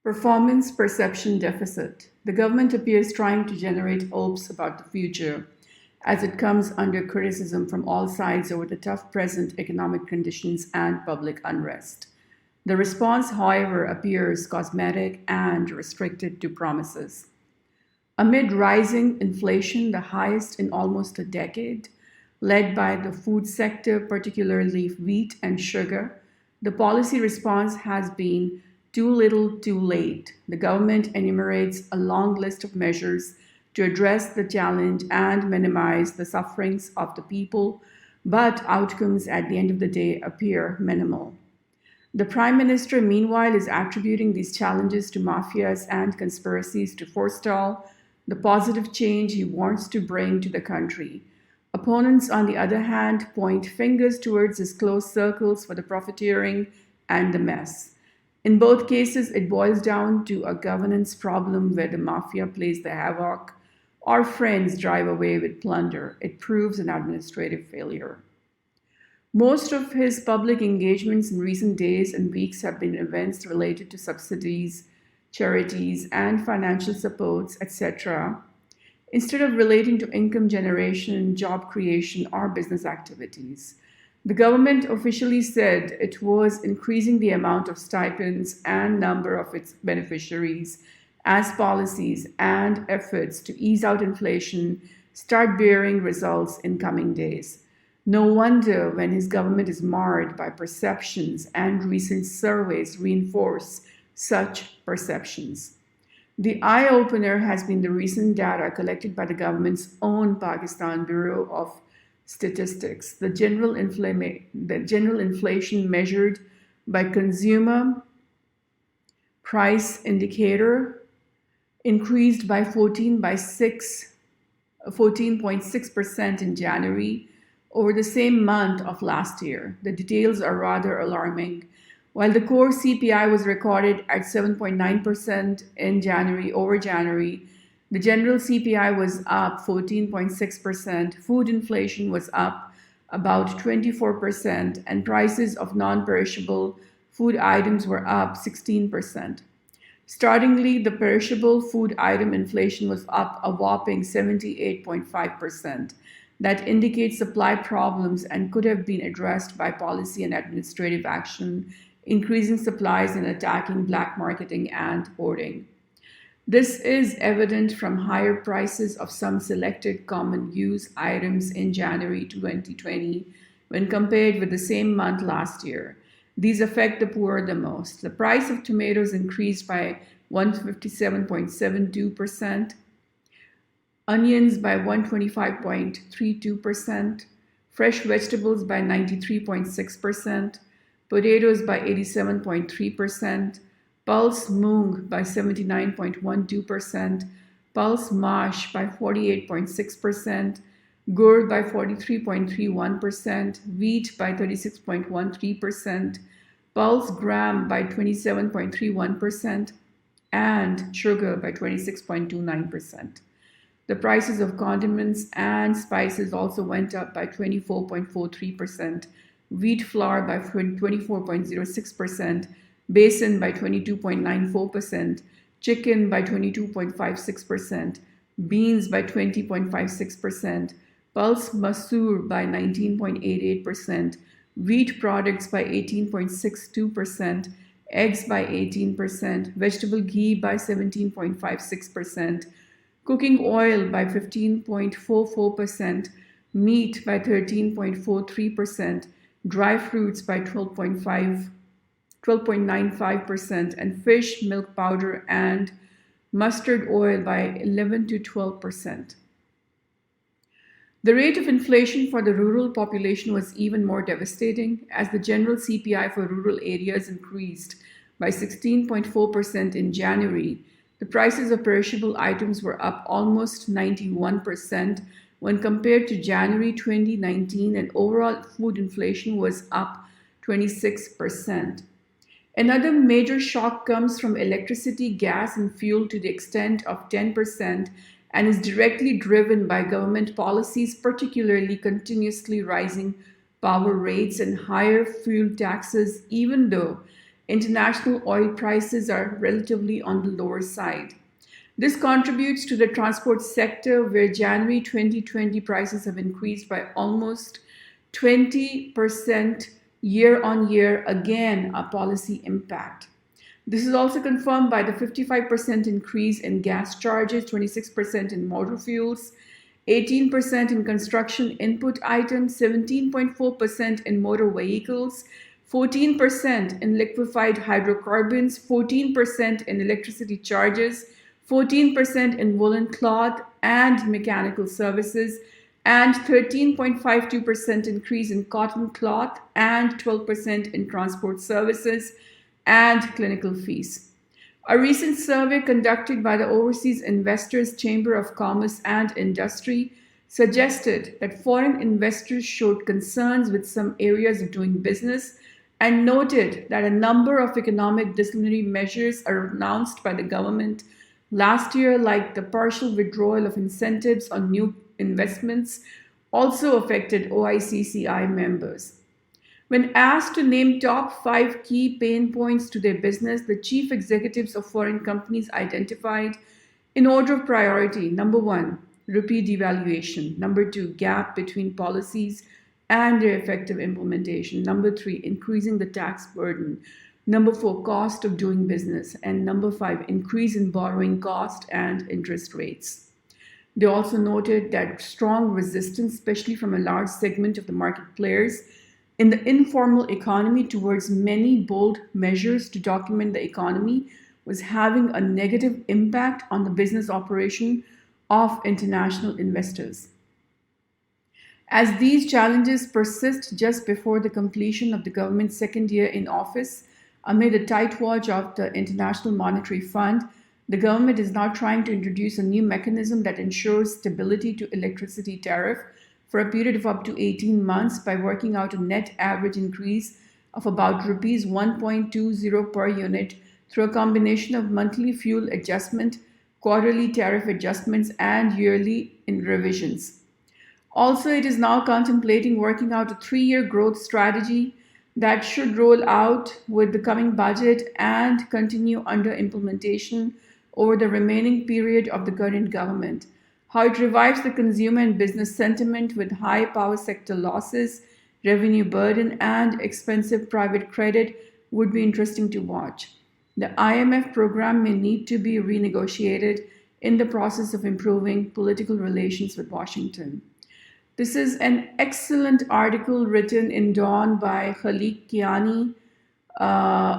Performance perception deficit. The government appears trying to generate hopes about the future as it comes under criticism from all sides over the tough present economic conditions and public unrest. The response, however, appears cosmetic and restricted to promises. Amid rising inflation, the highest in almost a decade, led by the food sector, particularly wheat and sugar, the policy response has been too little, too late. The government enumerates a long list of measures to address the challenge and minimize the sufferings of the people, but outcomes at the end of the day appear minimal. The Prime Minister, meanwhile, is attributing these challenges to mafias and conspiracies to forestall the positive change he wants to bring to the country. Opponents, on the other hand, point fingers towards his close circles for the profiteering and the mess. In both cases, it boils down to a governance problem where the mafia plays the havoc or friends drive away with plunder. It proves an administrative failure. Most of his public engagements in recent days and weeks have been events related to subsidies, charities, and financial supports, etc., instead of relating to income generation, job creation, or business activities. The government officially said it was increasing the amount of stipends and number of its beneficiaries as policies and efforts to ease out inflation start bearing results in coming days. No wonder when his government is marred by perceptions, and recent surveys reinforce such perceptions. The eye opener has been the recent data collected by the government's own Pakistan Bureau of Statistics. The general inflation measured by Consumer Price Indicator increased by 14.6% in January over the same month of last year. The details are rather alarming. While the core CPI was recorded at 7.9% in January, the general CPI was up 14.6%, food inflation was up about 24%, and prices of non-perishable food items were up 16%. Startlingly, the perishable food item inflation was up a whopping 78.5%. That indicates supply problems and could have been addressed by policy and administrative action, increasing supplies and attacking black marketing and hoarding. This is evident from higher prices of some selected common use items in January 2020 when compared with the same month last year. These affect the poor the most. The price of tomatoes increased by 157.72%, onions by 125.32%, fresh vegetables by 93.6%, potatoes by 87.3%, pulse moong by 79.12%, pulse mash by 48.6%, gur by 43.31%, wheat by 36.13%, pulse gram by 27.31%, and sugar by 26.29%. The prices of condiments and spices also went up by 24.43%, wheat flour by 24.06%, besan by 22.94%, chicken by 22.56%, beans by 20.56%, pulse masoor by 19.88%, wheat products by 18.62%, eggs by 18%, vegetable ghee by 17.56%, cooking oil by 15.44%, meat by 13.43%, dry fruits by 12.95%, and fish, milk powder, and mustard oil by 11 to 12%. The rate of inflation for the rural population was even more devastating, as the general CPI for rural areas increased by 16.4% in January. The prices of perishable items were up almost 91% when compared to January 2019, and overall food inflation was up 26%. Another major shock comes from electricity, gas, and fuel to the extent of 10% and is directly driven by government policies, particularly continuously rising power rates and higher fuel taxes, even though international oil prices are relatively on the lower side. This contributes to the transport sector, where January 2020 prices have increased by almost 20% year on year, again, a policy impact. This is also confirmed by the 55% increase in gas charges, 26% in motor fuels, 18% in construction input items, 17.4% in motor vehicles, 14% in liquefied hydrocarbons, 14% in electricity charges, 14% in woolen cloth and mechanical services, and 13.52% increase in cotton cloth, and 12% in transport services and clinical fees. A recent survey conducted by the Overseas Investors Chamber of Commerce and Industry suggested that foreign investors showed concerns with some areas of doing business and noted that a number of economic disciplinary measures are announced by the government last year, like the partial withdrawal of incentives on new investments, also affected OICCI members. When asked to name top 5 key pain points to their business, the chief executives of foreign companies identified in order of priority: number 1, rupee devaluation; number 2, gap between policies and their effective implementation; number 3, increasing the tax burden; number 4, cost of doing business; and number 5, increase in borrowing cost and interest rates. They also noted that strong resistance, especially from a large segment of the market players in the informal economy, towards many bold measures to document the economy, was having a negative impact on the business operation of international investors. As these challenges persist just before the completion of the government's second year in office, amid a tight watch of the International Monetary Fund, the government is now trying to introduce a new mechanism that ensures stability to electricity tariff for a period of up to 18 months by working out a net average increase of about rupees 1.20 per unit through a combination of monthly fuel adjustment, quarterly tariff adjustments, and yearly revisions. Also, it is now contemplating working out a 3-year growth strategy that should roll out with the coming budget and continue under implementation over the remaining period of the current government. How it revives the consumer and business sentiment with high power sector losses, revenue burden, and expensive private credit would be interesting to watch. The IMF program may need to be renegotiated in the process of improving political relations with Washington. This is an excellent article written in Dawn by Khaleeq Kiani.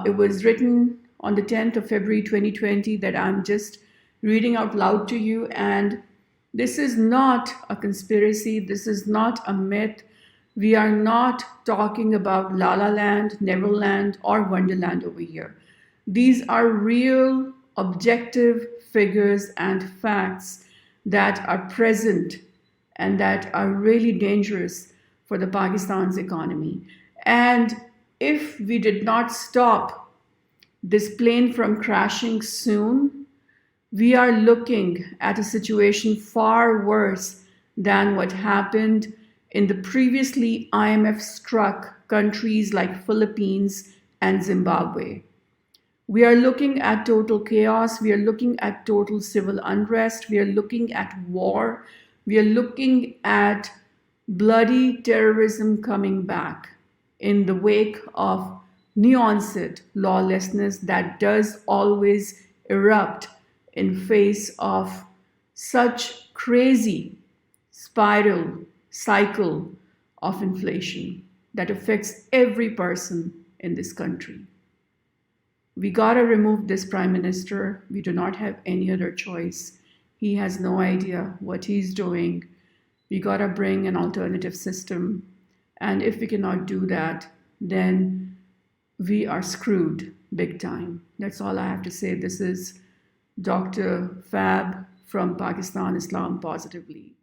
It was written on the 10th of February 2020 that I'm just reading out loud to you. And this is not a conspiracy. This is not a myth. We are not talking about La La Land, Neverland, or Wonderland over here. These are real, objective figures and facts that are present and that are really dangerous for the Pakistan's economy. And if we did not stop this plane from crashing soon, we are looking at a situation far worse than what happened in the previously IMF-struck countries like Philippines and Zimbabwe. We are looking at total chaos. We are looking at total civil unrest. We are looking at war. We are looking at bloody terrorism coming back in the wake of new onset lawlessness that does always erupt in face of such crazy spiral cycle of inflation that affects every person in this country. We gotta remove this prime minister. We do not have any other choice. He has no idea what he's doing. We gotta bring an alternative system. And if we cannot do that, then we are screwed big time. That's all I have to say. This is Dr. Fab from Pakistan Islam Positively.